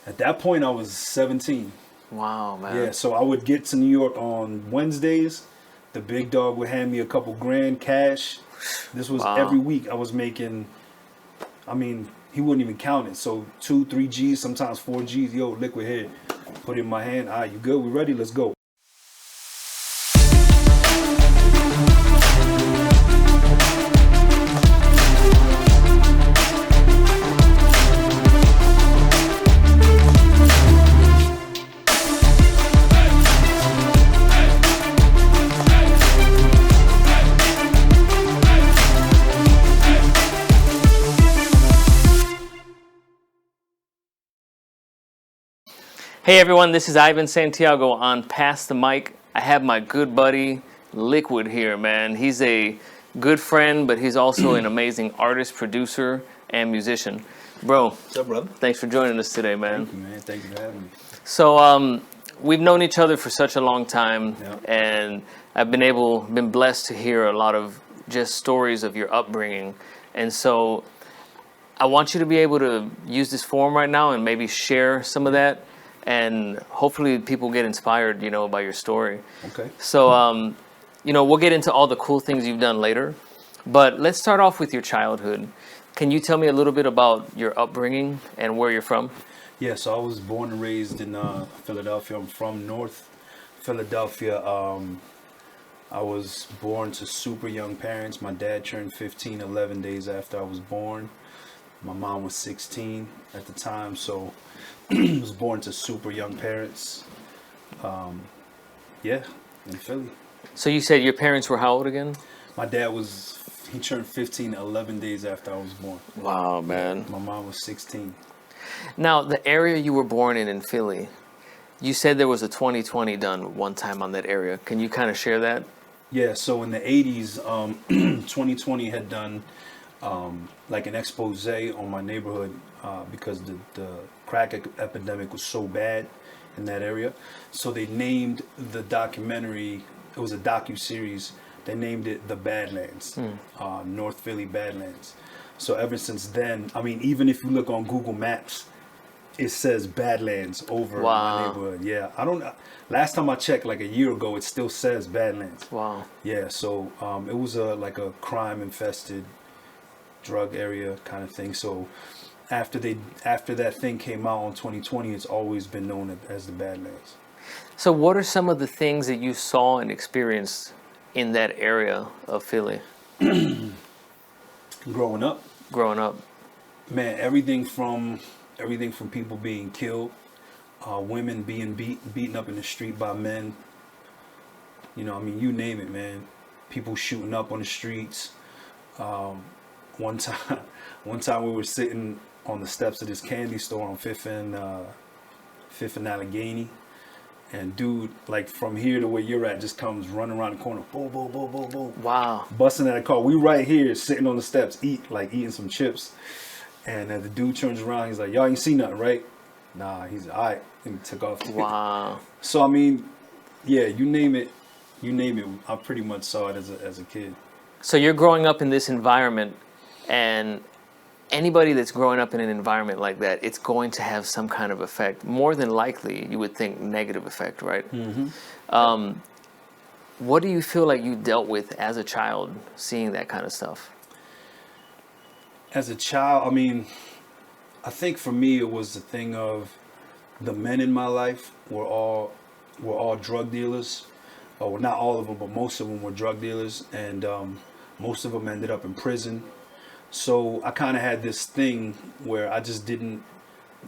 At that point, I was 17. Wow, man. Yeah, so I would get to New York on Wednesdays. The big dog would hand me a couple grand cash. This was every week. I was making, I mean, he wouldn't even count it. So 2, 3 G's, sometimes 4 G's. Yo, liquid here. Put it in my hand. All right, you good? We ready? Let's go. Hey everyone, this is Ivan Santiago on Pass the Mic. I have my good buddy Liquid here, man. He's a good friend, but he's also an amazing artist, producer, and musician. Bro, What's up, brother? Thanks for joining us today, man. Thank you, man. Thank you for having me. So, we've known each other for such a long time, Yeah. and I've been blessed to hear a lot of just stories of your upbringing. And so, I want you to be able to use this forum right now and maybe share some of that. And hopefully people get inspired, by your story. Okay. So, we'll get into all the cool things you've done later. But let's start off with your childhood. Can you tell me a little bit about your upbringing and where you're from? Yeah, so I was born and raised in Philadelphia. I'm from North Philadelphia. I was born to super young parents. My dad turned 15 11 days after I was born. My mom was 16 at the time, so I was born to super young parents. In Philly. So you said your parents were how old again? My dad he turned 15 11 days after I was born. Wow, man. My mom was 16. Now, the area you were born in Philly, you said there was a 2020 done one time on that area. Can you kind of share that? Yeah, so in the 80s, 2020 had done like an expose on my neighborhood because the crack epidemic was so bad in that area. So they named the documentary, it was a docu-series, they named it the Badlands, North Philly Badlands. So ever since then, I mean, even if you look on Google Maps, it says Badlands over my neighborhood. Yeah, last time I checked, like a year ago, it still says Badlands. Wow. Yeah, so it was like a crime-infested drug area kind of thing. So after that thing came out in 2020, it's always been known as the Badlands. So what are some of the things that you saw and experienced in that area of Philly? Growing up, man, everything from people being killed, women being beaten up in the street by men. You name it, man. People shooting up on the streets. One time we were sitting on the steps of this candy store on Fifth and Allegheny, and dude, like from here to where you're at, just comes running around the corner, boom, boom, boom, boom, boom. Wow. Busting at a car. We right here sitting on the steps, eating some chips, and the dude turns around. He's like, "Y'all ain't see nothing, right?" Nah. He's all right, and he took off. Wow. So I mean, yeah, you name it. I pretty much saw it as a kid. So you're growing up in this environment, and anybody that's growing up in an environment like that, it's going to have some kind of effect. More than likely, you would think negative effect, right? Mm-hmm. What do you feel like you dealt with as a child, seeing that kind of stuff? As a child, I mean, I think for me it was the thing of the men in my life were all drug dealers. Well, not all of them, but most of them were drug dealers, and most of them ended up in prison. So I kind of had this thing where I didn't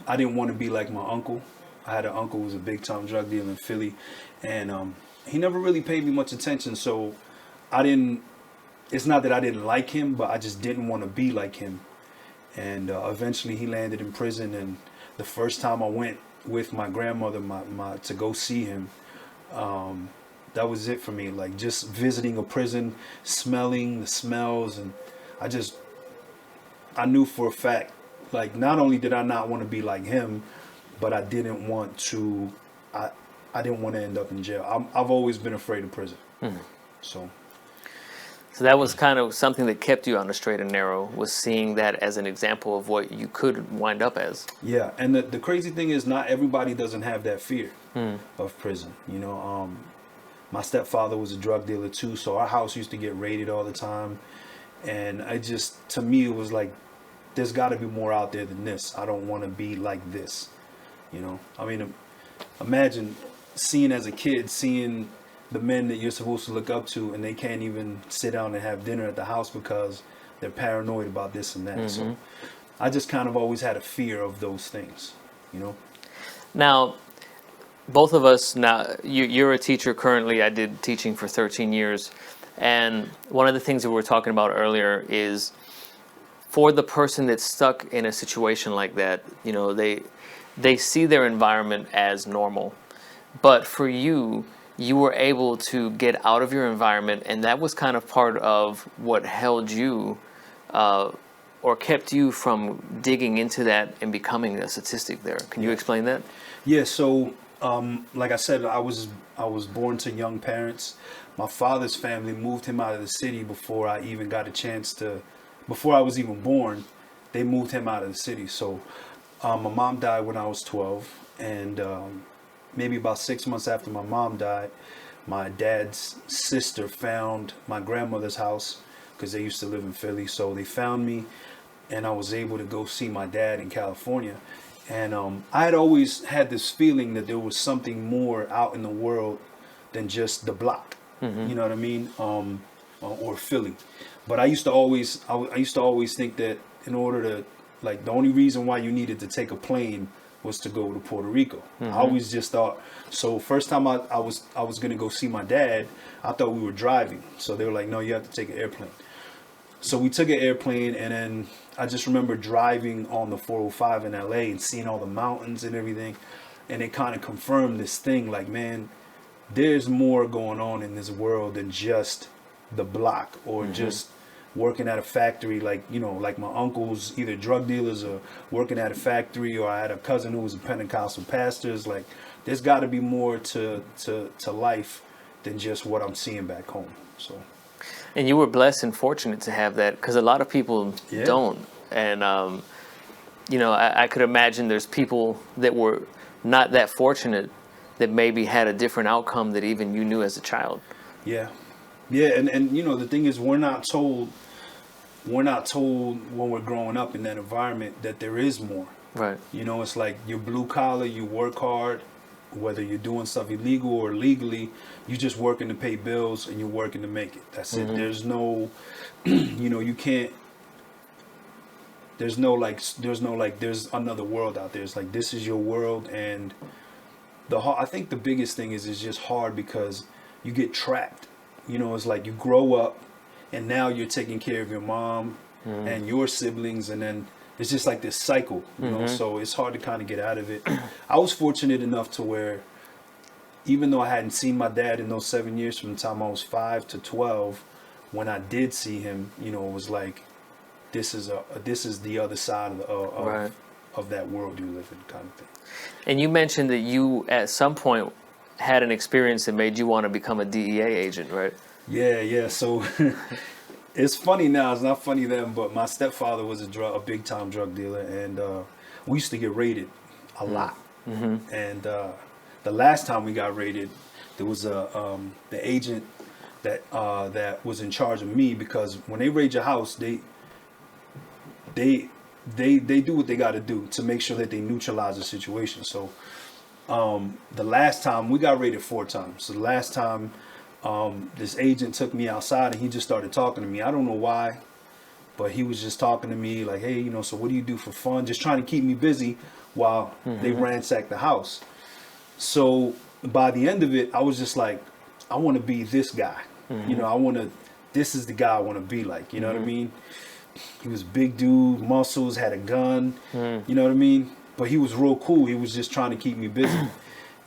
want to be like my uncle. I had an uncle who was a big time drug dealer in Philly, and he never really paid me much attention. So it's not that I didn't like him, but I just didn't want to be like him. And eventually he landed in prison, and the first time I went with my grandmother to go see him, that was it for me. Like just visiting a prison, smelling the smells, and I knew for a fact, like not only did I not want to be like him, but I didn't want to end up in jail. I've always been afraid of prison. Mm-hmm. So that was kind of something that kept you on the straight and narrow, was seeing that as an example of what you could wind up as. Yeah, and the crazy thing is, not everybody doesn't have that fear of prison. You know, my stepfather was a drug dealer too, so our house used to get raided all the time. And to me, it was like, there's got to be more out there than this. I don't want to be like this. You know, I mean, imagine seeing as a kid, seeing the men that you're supposed to look up to, and they can't even sit down and have dinner at the house because they're paranoid about this and that. So I just kind of always had a fear of those things, you know. Now, both of us, now you're a teacher currently. I did teaching for 13 years. And one of the things that we were talking about earlier is, for the person that's stuck in a situation like that, you know, they see their environment as normal. But for you, you were able to get out of your environment, and that was kind of part of what held you or kept you from digging into that and becoming a statistic there. Can you explain that? Yeah, so like I said, I was born to young parents. My father's family moved him out of the city before I even got a chance to, before I was even born, they moved him out of the city. So my mom died when I was 12, and maybe about 6 months after my mom died, my dad's sister found my grandmother's house, because they used to live in Philly. So they found me, and I was able to go see my dad in California. And I had always had this feeling that there was something more out in the world than just the block. You know what I mean? Or Philly. But I used to always think that in order to, like, the only reason why you needed to take a plane was to go to Puerto Rico. I always just thought, so first time I was gonna go see my dad, I thought we were driving. So they were like, no, you have to take an airplane. So we took an airplane, and then I just remember driving on the 405 in LA and seeing all the mountains and everything. And it kind of confirmed this thing, like, man, there's more going on in this world than just the block or just working at a factory. Like, you know, like my uncles, either drug dealers or working at a factory, or I had a cousin who was a Pentecostal pastor. It's like, there's got to be more to life than just what I'm seeing back home. So. And you were blessed and fortunate to have that, because a lot of people don't. And, you know, I could imagine there's people that were not that fortunate that maybe had a different outcome that even you knew as a child. Yeah. Yeah. And you know, the thing is, we're not told when we're growing up in that environment that there is more. Right. You know, it's like you're blue collar, you work hard, whether you're doing stuff illegal or legally, you're just working to pay bills and you're working to make it. That's it. There's no, you know, you can't, there's another world out there. It's like, this is your world. And I think the biggest thing is it's just hard because you get trapped. You know, it's like you grow up and now you're taking care of your mom and your siblings, and then it's just like this cycle, you know, so it's hard to kind of get out of it. I was fortunate enough to where, even though I hadn't seen my dad in those 7 years from the time I was 5 to 12, when I did see him, you know, it was like, this is the other side of that world you live in, kind of thing. And you mentioned that you, at some point, had an experience that made you want to become a DEA agent, right? Yeah. So it's funny now. It's not funny then, but my stepfather was a big time drug dealer, and we used to get raided a lot. And the last time we got raided, there was the agent that was in charge of me, because when they raid your house, they do what they got to do to make sure that they neutralize the situation. So the last time we got raided 4 times. So the last time this agent took me outside and he just started talking to me. I don't know why, but he was just talking to me like, hey, you know, so what do you do for fun? Just trying to keep me busy while they ransacked the house. So by the end of it, I was just like, I want to be this guy. You know, this is the guy I want to be like, you know what I mean? He was a big dude, muscles, had a gun, you know what I mean? But he was real cool. He was just trying to keep me busy.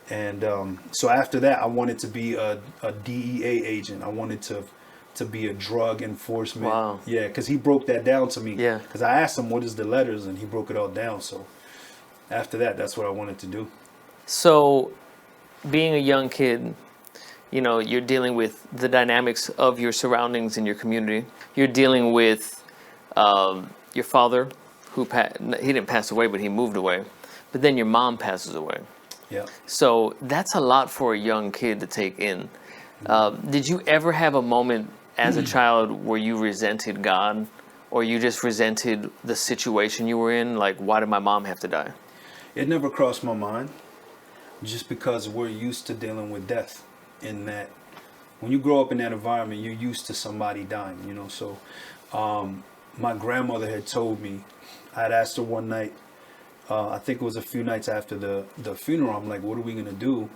And so after that, I wanted to be a DEA agent. I wanted to be a drug enforcement. Wow. Yeah, because he broke that down to me. Yeah. Because I asked him, what is the letters? And he broke it all down. So after that, that's what I wanted to do. So being a young kid, you know, you're dealing with the dynamics of your surroundings in your community. You're dealing with your father, who he didn't pass away, but he moved away. But then your mom passes away. Yeah. So that's a lot for a young kid to take in. Did you ever have a moment as a child where you resented God, or you just resented the situation you were in? Like, why did my mom have to die? It never crossed my mind, just because we're used to dealing with death. In that, when you grow up in that environment, you're used to somebody dying, you know. So my grandmother had told me, I had asked her one night, I think it was a few nights after the funeral, I'm like, what are we going to do?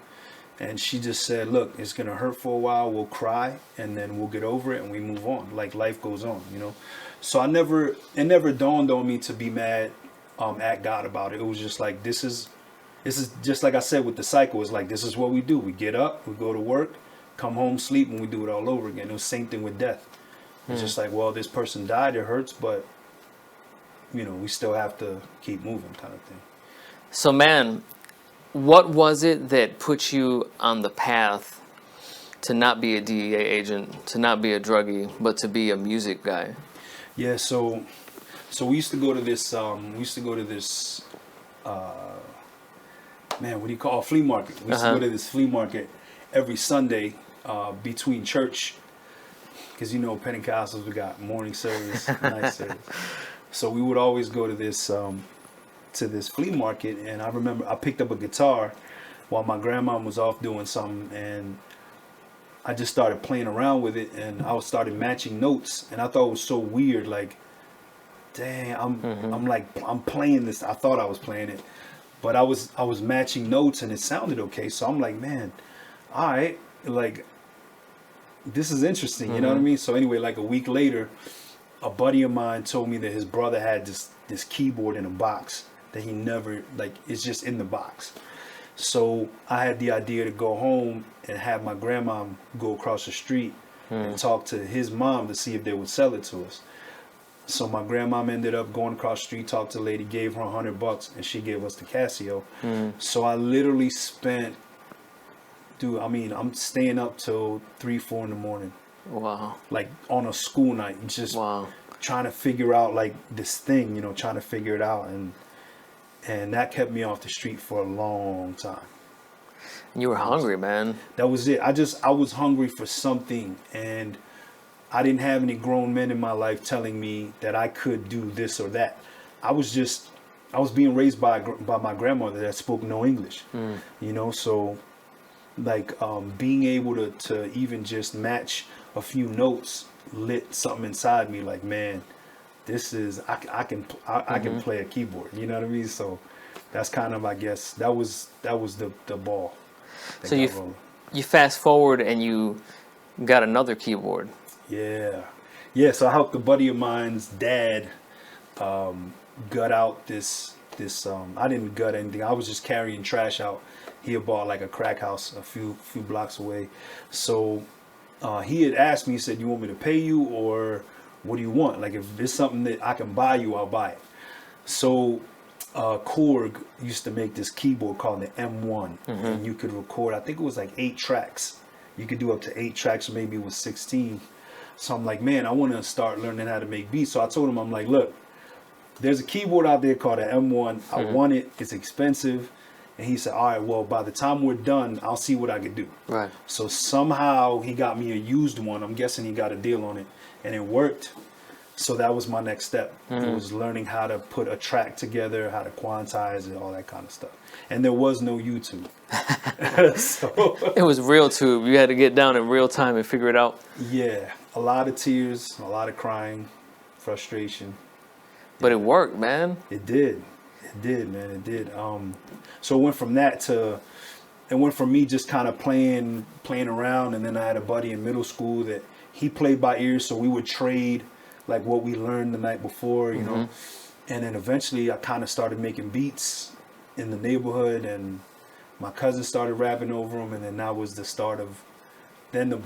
And she just said, look, it's going to hurt for a while. We'll cry and then we'll get over it and we move on. Like, life goes on, you know. So it never dawned on me to be mad at God about it. It was just like, this is just like I said with the cycle. It's like, this is what we do. We get up, we go to work, come home, sleep, and we do it all over again. It was the same thing with death. It's just like, well, this person died, it hurts, but, you know, we still have to keep moving, kind of thing. So, man, what was it that put you on the path to not be a DEA agent, to not be a druggie, but to be a music guy? Yeah, so we used to go to this man, what do you call a flea market? We used to go to this flea market every Sunday between church, because, you know, Pentecostals, we got morning service, night service. So we would always go to this flea market, and I remember I picked up a guitar while my grandma was off doing something, and I just started playing around with it, and I started matching notes, and I thought it was so weird, like, dang, I'm playing this. I thought I was playing it, but I was matching notes, and it sounded okay. So I'm like, man, all right, like, this is interesting, you know what I mean? So anyway, like a week later, a buddy of mine told me that his brother had this keyboard in a box that he never, like, it's just in the box. So I had the idea to go home and have my grandma go across the street and talk to his mom to see if they would sell it to us. So my grandma ended up going across the street, talked to the lady, gave her $100, and she gave us the Casio. So I literally spent, dude, I mean, I'm staying up till 3-4 in the morning. Wow. Like on a school night, just trying to figure out like this thing, you know, trying to figure it out. And that kept me off the street for a long time. You were hungry, man. That was it. I was hungry for something, and I didn't have any grown men in my life telling me that I could do this or that. I was being raised by my grandmother that spoke no English, you know, so like being able to even just match a few notes lit something inside me, like, man, this is, I can play a keyboard, you know what I mean? So that's kind of, I guess, that was the ball. So you fast forward and you got another keyboard. Yeah. So I helped a buddy of mine's dad gut out this I didn't gut anything. I was just carrying trash out. He had bought like a crack house a few blocks away. So he had asked me, he said, you want me to pay you, or what do you want? Like, if it's something that I can buy you, I'll buy it. So Korg used to make this keyboard called the M1, and you could record, I think it was like 8 tracks. You could do up to 8 tracks, or maybe it was 16. So I'm like, man, I want to start learning how to make beats. So I told him, I'm like, look, there's a keyboard out there called an M1. I want it. It's expensive. And he said, all right, well, by the time we're done, I'll see what I can do. Right. So somehow he got me a used one. I'm guessing he got a deal on it, and it worked. So that was my next step. It was learning how to put a track together, how to quantize it, all that kind of stuff. And there was no YouTube. So, it was real tube. You had to get down in real time and figure it out. Yeah. A lot of tears, a lot of crying, frustration. But it worked, man. It did. It did, man. It did. So it went from that to, it went from me just kind of playing around, and then I had a buddy in middle school that he played by ear, so we would trade like what we learned the night before, you know. And then eventually I kind of started making beats in the neighborhood, and my cousin started rapping over them, and then that was the start of,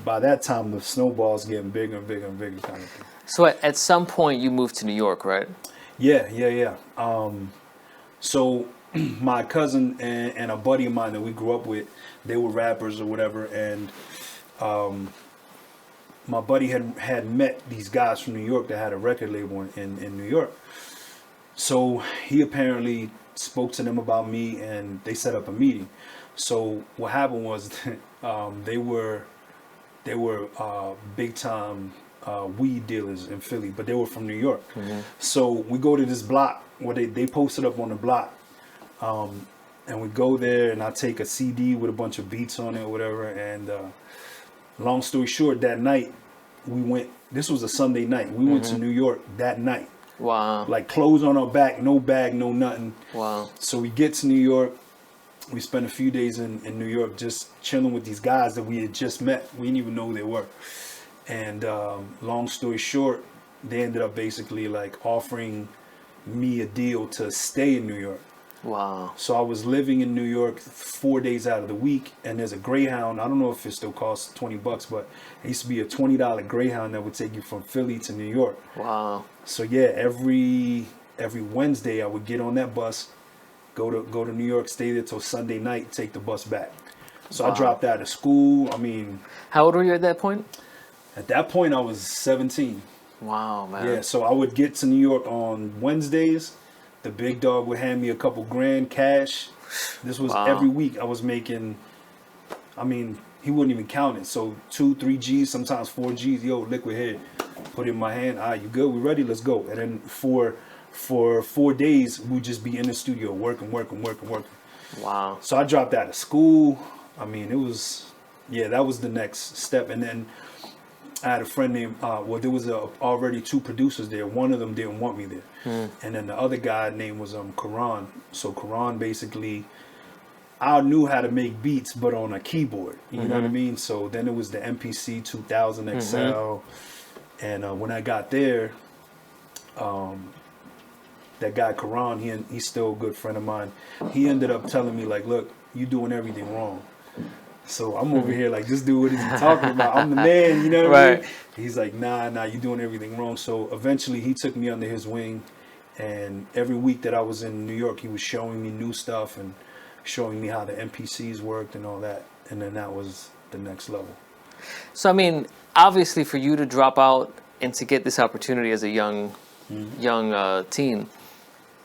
by that time the snowball's getting bigger and bigger and bigger kind of thing. So at some point you moved to New York, right? Yeah. So my cousin and a buddy of mine that we grew up with, they were rappers or whatever, and my buddy had met these guys from New York that had a record label in New York. So he apparently spoke to them about me, and they set up a meeting. So what happened was they were big time weed dealers in Philly, but they were from New York. So we go to this block where they posted up on the block, and we go there, and I take a CD with a bunch of beats on it or whatever. And long story short, that night we went. This was a Sunday night. We went to New York that night. Wow. Like clothes on our back, no bag, no nothing. Wow. So we get to New York. We spent a few days in New York just chilling with these guys that we had just met. We didn't even know who they were. And long story short, they ended up basically like offering me a deal to stay in New York. Wow. So I was living in New York 4 days out of the week, and there's a Greyhound. I don't know if it still costs $20, but it used to be a $20 Greyhound that would take you from Philly to New York. Wow. So yeah, every Wednesday I would get on that bus, go to New York, stay there till Sunday night, take the bus back. So I dropped out of school. I mean, how old were you at that point? At that point I was 17. Wow, man. Yeah, so I would get to New York on Wednesdays. The big dog would hand me a couple grand cash. This was every week I was making, I mean, he wouldn't even count it. So 2-3 G's, sometimes 4 G's. Yo, Liquid here. Put it in my hand. All right, you good? We ready? Let's go. And then for 4 days, we'd just be in the studio working. Wow. So I dropped out of school. I mean, it was, yeah, that was the next step. And then I had a friend named, there was already 2 producers there. One of them didn't want me there. And then the other guy name was Karan. So Karan basically, I knew how to make beats, but on a keyboard. You know what I mean? So then it was the MPC 2000 XL. And when I got there, that guy Karan, he's still a good friend of mine. He ended up telling me like, look, you doing everything wrong. So I'm over here like, this dude, what is he talking about? I'm the man, you know what I mean? He's like, nah, you doing everything wrong. So eventually he took me under his wing. And every week that I was in New York, he was showing me new stuff and showing me how the MPCs worked and all that. And then that was the next level. So, I mean, obviously for you to drop out and to get this opportunity as a young teen,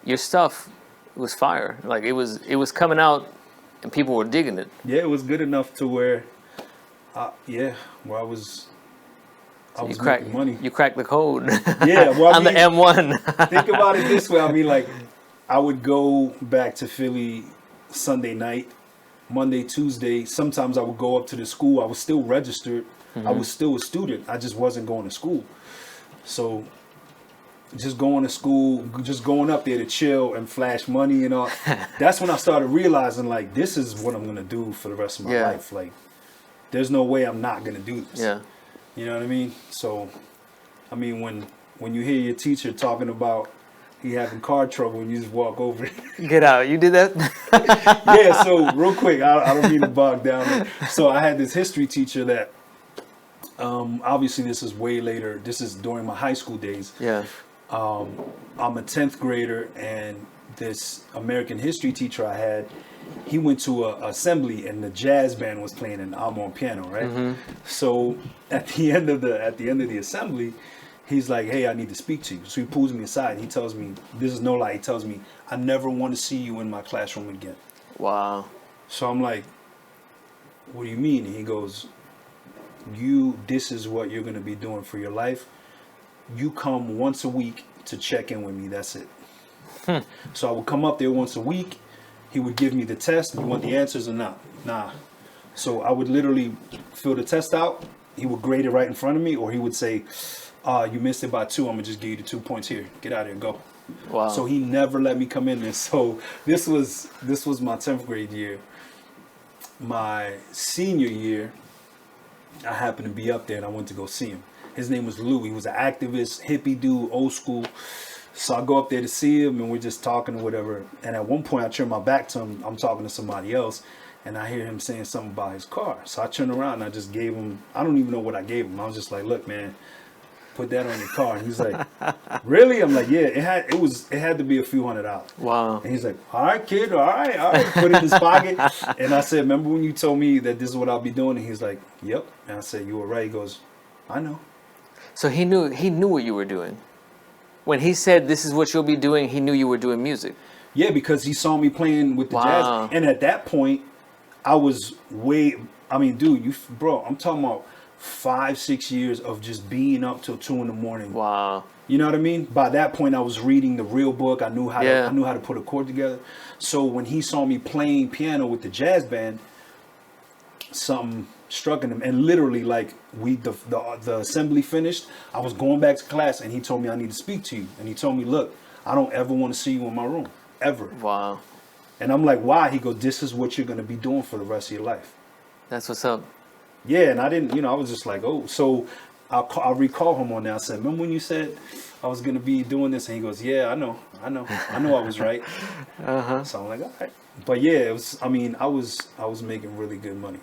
your stuff was fire. Like it was coming out and people were digging it. Yeah, it was good enough to where, where I was making money. You cracked the code. Yeah, well, on the M1. Think about it this way. I mean, like, I would go back to Philly Sunday night, Monday, Tuesday. Sometimes I would go up to the school. I was still registered. I was still a student. I just wasn't going to school. So just going to school, just going up there to chill and flash money and all. That's when I started realizing, like, this is what I'm going to do for the rest of my life. Like, there's no way I'm not going to do this. Yeah. You know what I mean? So, I mean, when you hear your teacher talking about he having car trouble and you just walk over. Get out. You did that? Yeah, so real quick, I don't mean to bog down. So I had this history teacher that, obviously this is way later. This is during my high school days. Yeah. I'm a 10th grader, and this American history teacher I had, he went to a assembly and the jazz band was playing and I'm on piano, right? So at the end of the assembly, he's like, hey, I need to speak to you. So he pulls me aside. He tells me, this is no lie, he tells me, I never want to see you in my classroom again. Wow. So I'm like, what do you mean? And he goes, this is what you're going to be doing for your life. You come once a week to check in with me. That's it. So I would come up there once a week. He would give me the test. You want the answers or not? Nah. So I would literally fill the test out. He would grade it right in front of me, or he would say, you missed it by 2. I'm going to just give you the 2 points here. Get out of here and go. Wow. So he never let me come in there. So this was my 10th grade year. My senior year, I happened to be up there and I went to go see him. His name was Lou. He was an activist, hippie dude, old school. So I go up there to see him and we're just talking or whatever. And at one point I turn my back to him. I'm talking to somebody else and I hear him saying something about his car. So I turn around and I just gave him, I don't even know what I gave him. I was just like, look, man, put that on your car. And he's like, really? I'm like, yeah, it had to be a few $100. Wow. And he's like, all right, kid, all right. Put it in his pocket. And I said, remember when you told me that this is what I'll be doing? And he's like, yep. And I said, you were right. He goes, I know. So he knew what you were doing. When he said this is what you'll be doing, he knew you were doing music. Yeah, because he saw me playing with the jazz. And at that point, I was dude, bro, I'm talking about 5-6 years of just being up till 2 a.m. Wow. You know what I mean? By that point, I was reading the real book. I knew how to put a chord together. So when he saw me playing piano with the jazz band, something struck in him. And literally, like the assembly finished, I was going back to class, and he told me I need to speak to you. And he told me, look, I don't ever want to see you in my room, ever. Wow. And I'm like, why? He goes, this is what you're going to be doing for the rest of your life. That's what's up. Yeah, and I didn't, I was just like, oh. So I recall him on that. I said, remember when you said I was going to be doing this? And he goes, yeah, I know I was right. So I'm like, all right. But yeah, it was, I was making really good money.